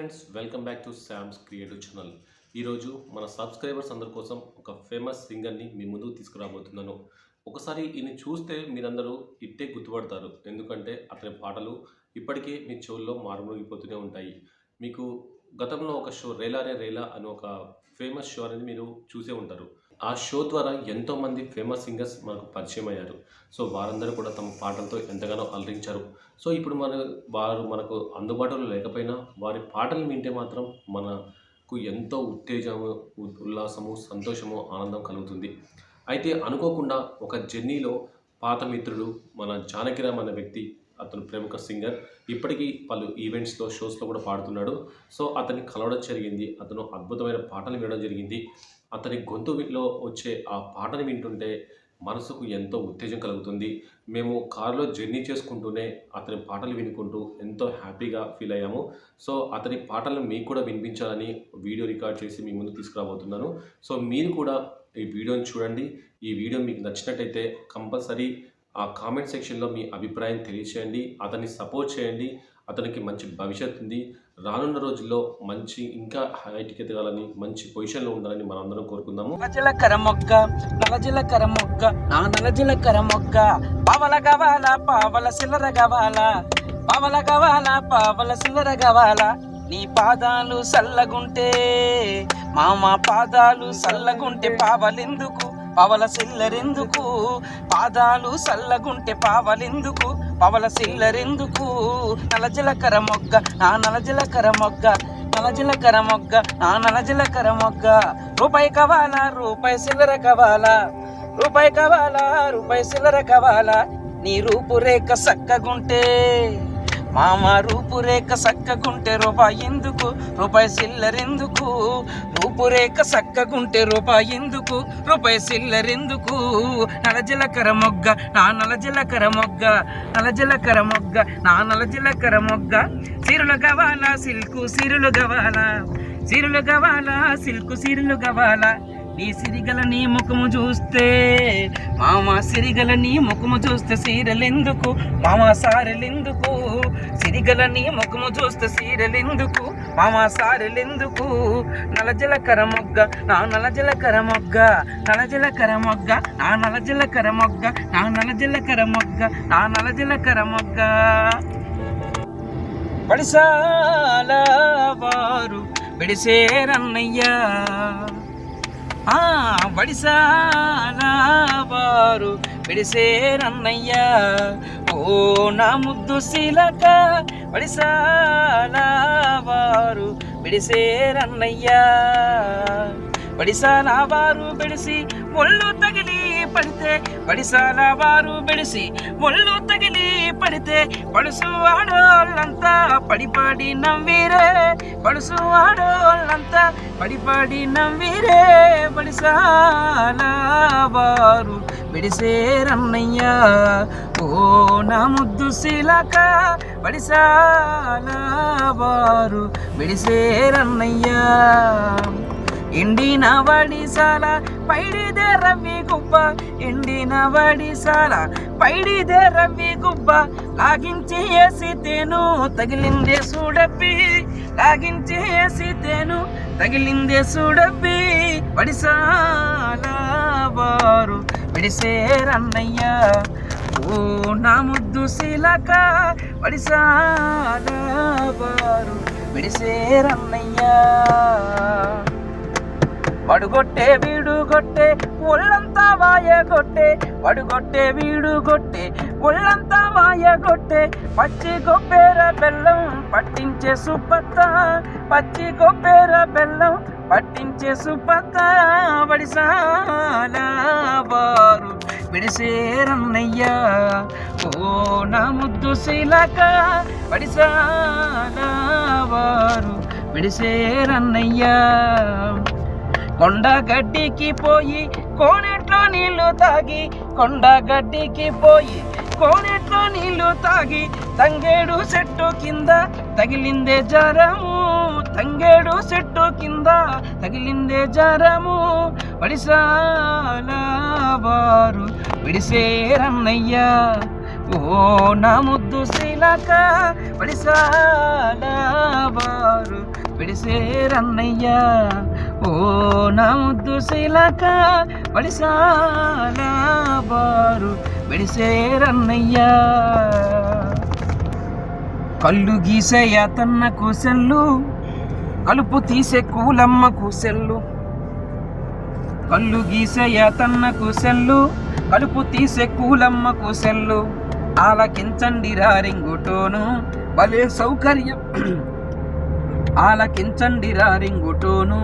Friends, welcome back to Sam's creative channel. ఈరోజు మన subscribers అందరి కోసం ఒక ఫేమస్ సింగర్ని మీ ముందుకు తీసుకురాబోతున్నాను. ఒకసారి ఈయన చూస్తే మీరందరూ ఇట్టే గుర్తుపడతారు. ఎందుకంటే అతని పాటలు ఇప్పటికే మీ చెవుల్లో మారుమోగిపోతూనే ఉంటాయి. మీకు గతంలో ఒక షో రేలా రే రేలా అని ఒక ఫేమస్ షో అనేది మీరు చూసే ఉంటారు. ఆ షో ద్వారా ఎంతోమంది ఫేమస్ సింగర్స్ మనకు పరిచయం అయ్యారు. సో వారందరూ కూడా తమ పాటలతో ఎంతగానో అలరించారు. సో ఇప్పుడు వారు మనకు అందుబాటులో లేకపోయినా వారి పాటలు వింటే మాత్రం మనకు ఎంతో ఉత్తేజము, ఉల్లాసము, సంతోషము, ఆనందం కలుగుతుంది. అయితే అనుకోకుండా ఒక జర్నీలో పాత మిత్రుడు మన జానకిరామ్ అనే వ్యక్తి, అతను ప్రముఖ సింగర్, ఇప్పటికీ పలు ఈవెంట్స్లో, షోస్లో కూడా పాడుతున్నాడు. సో అతన్ని కలవడం జరిగింది. అతను అద్భుతమైన పాటలు వినడం జరిగింది. అతని గొంతులో వచ్చే ఆ పాటను వింటుంటే మనసుకు ఎంతో ఉత్తేజం కలుగుతుంది. మేము కారులో జర్నీ చేసుకుంటూనే అతని పాటలు వినుకుంటూ ఎంతో హ్యాపీగా ఫీల్ అయ్యాము. సో అతని పాటలను మీకు కూడా వినిపించాలని వీడియో రికార్డ్ చేసి మీ ముందు తీసుకురాబోతున్నాను. సో మీరు కూడా ఈ వీడియోని చూడండి. ఈ వీడియో మీకు నచ్చినట్టయితే కంపల్సరీ ఆ కామెంట్ సెక్షన్లో మీ అభిప్రాయం తెలియచేయండి. అతన్ని సపోర్ట్ చేయండి. అతనికి మంచి భవిష్యత్తు ఉంది. రానున్న రోజుల్లో మంచి ఇంకా హైట్కి ఎదగాలని, మంచి పొజిషన్లో ఉండాలని మనం అందరం కోరుకుందాము. జీలకర్ర మొగ్గ, నల్ల జీలకర్ర మొగ్గ, నా నల్ల జీలకర్ర మొగ్గ, పావల గవాల పావల సిల్లర గవాల, పావల గవాల పావల సిల్లర గవాల, నీ పాదాలు సల్లగుంటే మామ పాదాలు సల్లగుంటే పావలెందుకు, పవల సిల్లరెందుకు, పాదాలు సల్లగుంటే పావలెందుకు, పవల సిల్లరెందుకు, నల్ల జీలకర్ర మొగ్గ, నా నల్ల జీలకర్ర మొగ్గ, నల్ల జీలకర్ర మొగ్గ, నా నల్ల జీలకర్ర మొగ్గ, రూపాయి కావాలా రూపాయి సిల్లర కావాలా, రూపాయి కావాలా రూపాయి సిల్లర కావాలా, నీ రూపురేఖ సక్కగుంటే మామ రూపురేఖ సక్కగుంటే రూపాయి ఎందుకు, రూపాయి సిల్లరెందుకు, రూపురేఖ సక్కగుంటే రూపాయి ఎందుకు, రూపాయి సిల్లరెందుకు, నల్ల జీలకర్ర మొగ్గ, నా నల్ల జీలకర్ర మొగ్గ, నల్ల జీలకర్ర మొగ్గ, నా నల్ల జీలకర్ర మొగ్గ, సిరులు గవాల సిల్కు సిరులు గవాల, సిరులు గవాల సిల్కు సిరులు గవాల, నీ సిరిగల నీ ముఖము చూస్తే మామ సిరిగల నీ ముఖము చూస్తే సీరలెందుకు, మామ సారెలెందుకు, సిరిగల నీ ముఖము చూస్తే సీరలెందుకు, మామ సారెలెందుకు, నల్ల జీలకర్ర మొగ్గ, నా నల్ల జీలకర్ర మొగ్గ, నల్ల జీలకర్ర మొగ్గ, నా నల్ల జీలకర్ర మొగ్గ, నా నల్ల జీలకర్ర మొగ్గ, నా నల్ల జీలకర్ర మొగ్గ, బడిసాల వారు బిడిసేరన్నయ్యా, బడిసాల వారు బిడిసేరన్నయ్యా, ఓ నా ముద్దు శీలక, బడిసాల వారు బిడిసేరన్నయ్యా, బడిసాల వారు బిడిసి ఒళ్ళు తగిలి పడితే, బడిసాల వారు బిడిసి ఒళ్ళు తగిలి పడితే, పడుసు ఆడోళ్ళంతా పడిపాడి నవ్వీరే, పడుసు ఆడోళ్ళంతా పడిపాడి నవ్వీరే, బడిసాల వారు బిడిసేరన్నయ్యా, ఓ నా ముద్దు శీలక, బడిసాల వారు బిడిసేరన్నయ్యా, ఎండిన వడిసాల పైడిదే రవి గుబ్బ, ఎండిన వడిసాల పైడిదే రవి గుబ్బ, లాగించి వేసితేను తగిలిందే చూడబ్బి, లాగించి వేసితేను తగిలిందే చూడబ్బి, వడిసాల వారు విడిసేరన్నయ్యా, ఓ నా ముద్దు శీలక, వడిసాల వారు విడిసేరన్నయ్యా, వడుగొట్టే వీడు కొట్టే ఒళ్ళంతా వాయగొట్టే, వడుగొట్టే వీడు కొట్టే ఒళ్ళంతా వాయగొట్టే, పచ్చి గొప్పేర బెల్లం పట్టించే సుబ్బత్త, పచ్చి గొప్పేర బెల్లం పట్టించే సుబ్బత్త, వడిసాల వారు విడిసేరన్నయ్యా, ఓ నా ముద్దు శీలక, వడిసాల వారు విడిసేరన్నయ్యా, కొండ గడ్డికి పోయి కోనేట్లో నీళ్లు తాగి, కొండ గడ్డికి పోయి కోనేట్లో నీళ్లు తాగి, తంగేడు చెట్టు కింద తగిలిందే జ్వరము, తంగేడు చెట్టు కింద తగిలిందే జ్వరము, వడిసాల వారు విడిసేరన్నయ్యా, ఓ నా ముద్దు శీల శిలక వడిసాల బారు విడిసేరన్నయ్యా ఓ నా ముద్దు శిలక వడిసాల బారు విడిసేరన్నయ్యా కళ్ళు గీసేయ తన్నకు సెల్లు కలుపు తీసే కూలమ్మకు సెల్లు కళ్ళు గీసేయ తన్నకు సెల్లు కలుపు తీసే కూలమ్మకు సెల్లు ఆలకించండి రింగుటోను భలే సౌకర్యం ఆలకించండి రింగుటోను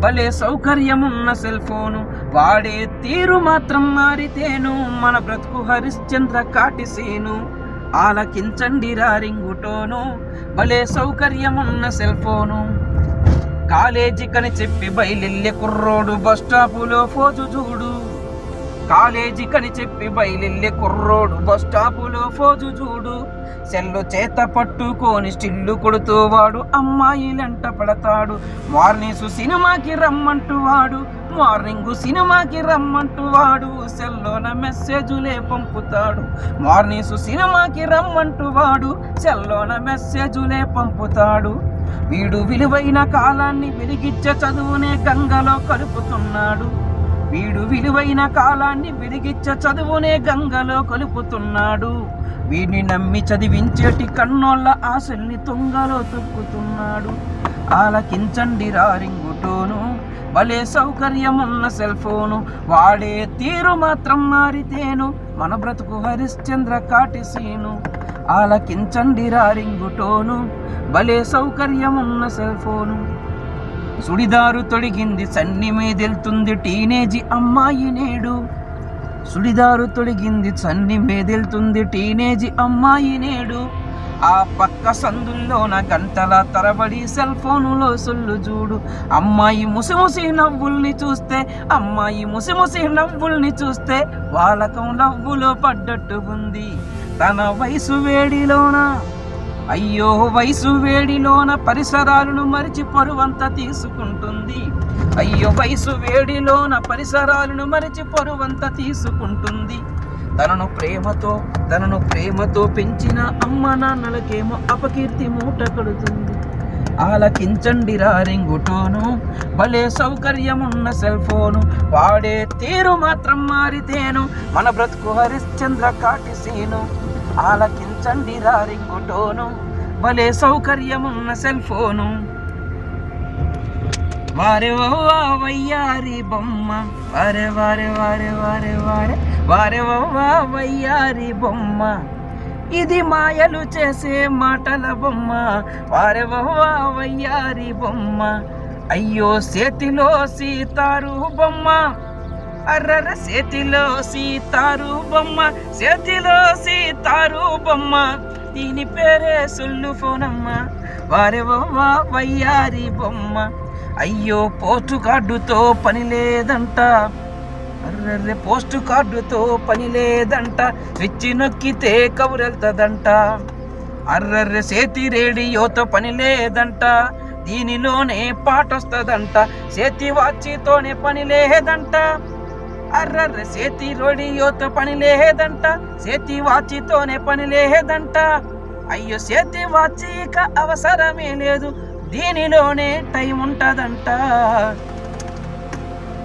భలే సౌకర్యమున్న సెల్ ఫోను వాడే తీరు మాత్రం మారితేను మన బ్రతుకు హరిశ్చంద్ర కాటిసేను ఆలకించండి రింగుటోను భలే సౌకర్యమున్న సెల్ ఫోను కాలేజీకని చెప్పి బయలెళ్ళే కుర్రోడు బస్ స్టాపులో ఫోజు చూడు కాలేజీకని చెప్పి బయలెళ్ళే కుర్రోడు బస్ స్టాపులో ఫోజు చూడు సెల్లు చేత పట్టుకొని స్టిల్లు కొడుతూ వాడు అమ్మాయిలంట పడతాడు మార్నింగ్ సినిమాకి రమ్మంటూ వాడు మార్నింగ్ సినిమాకి రమ్మంటూ వాడు సెల్లోన మెసేజులే పంపుతాడు మార్నింగ్ సినిమాకి రమ్మంటూ వాడు సెల్లోన మెసేజులే పంపుతాడు వీడు విలువైన కాలాన్ని వెలిగిచ్చే చదువునే గంగలో కలుపుతున్నాడు వీడు విలువైన కాలాన్ని వెలిగిచ్చే చదువునే గంగలో కలుపుతున్నాడు వీడిని నమ్మి చదివించేటి కన్నోళ్ళ ఆశల్ని తుంగలో తొక్కుతున్నాడు ఆలకించండి రింగుటోను భలే సౌకర్యమున్న సెల్ ఫోను వాడే తీరు మాత్రం మారితేను మన బ్రతుకు హరిశ్చంద్ర కాటిసీను ఆలకించండి రింగుటోను భలే సౌకర్యమున్న సెల్ ఫోను సుడిదారు తొడిగింది సన్ని మీదెళ్తుంది టీనేజీ అమ్మాయి నేడు సుడిదారు తొడిగింది సన్ని మీదెళ్తుంది టీనేజీ అమ్మాయి నేడు ఆ పక్క సందుల్లోన గంటల తరబడి సెల్ ఫోనులో సొల్లు చూడు అమ్మాయి ముసిముసి నవ్వుల్ని చూస్తే వాళ్ళకం నవ్వులో పడ్డట్టు ఉంది తన వయసు వేడిలోన అయ్యో వయసు వేడిలోన పరిసరాలను మరిచి పరువంతా తీసుకుంటుంది అయ్యో వయసు వేడిలోన పరిసరాలను మరిచి పరువంతా తీసుకుంటుంది తనను ప్రేమతో పెంచిన అమ్మ నాన్నలకేమో అపకీర్తి మూట కడుతుంది ఆలకించండి రింగుటోను భలే సౌకర్యమున్న సెల్ ఫోను వాడే తీరు మాత్రం మారితేను మన బ్రతుకు హరిశ్చంద్ర కాటిసీను ఆలకించండి రింగుటోను భలే సౌకర్యమున్న సెల్ ఫోను వారే వయ్యారి బొమ్మ వారే వారే వారే వారే వారే వారే వయ్యారి బొమ్మ ఇది మాయలు చేసే మాటల బొమ్మ వారే వయ్యారి బొమ్మ అయ్యో చేతిలో సీతారు బొమ్మ అర్రర చేతిలో సీతారు బొమ్మ దీని పేరే సుల్లు ఫోనమ్మ వారే వయ్యారి బొమ్మ అయ్యో పోస్టు కార్డుతో పని లేదంట అర్రర్రె పోస్టు కార్డుతో పని లేదంట స్విచ్ నొక్కితే కబురెళ్తదంట అర్రర్రె చేతి రేడియోతో పని లేదంట దీనిలోనే పాట వస్తుందంట చేతి వాచితోనే పని లేదంట అర్రర్రె చేతి రేడియోతో పని లేదంట చేతి వాచితోనే పని లేదంట అయ్యో చేతి వాచిక అవసరమే లేదు దీనిలోనే టైం ఉంటదంట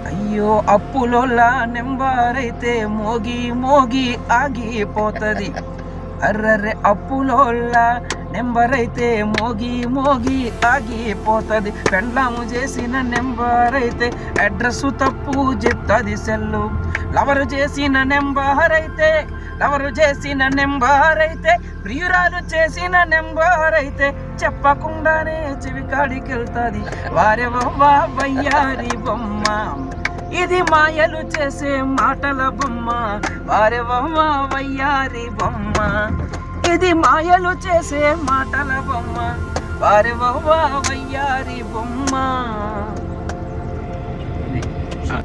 అయ్యో అప్పులోలా నెంబర్ అయితే మోగి ఆగిపోతుంది అర్రర్రె అప్పులోలా నెంబర్ అయితే మోగి ఆగిపోతుంది పెండ్లాము చేసిన నెంబర్ అయితే అడ్రస్ తప్పు చెప్తుంది సెల్లు లవరు చేసిన నెంబర్ అయితే ప్రియురాలు చేసిన నెంబర్ అయితే చెప్పకుండానే చెవి కాడికి వెళ్తుంది వారే వయ్యారి బొమ్మ ఇది మాయలు చేసే మాటల బొమ్మ వారే వయ్యారి బొమ్మ ఇది మాయలు చేసే మాటల బొమ్మ వారే వయ్యారి బొమ్మ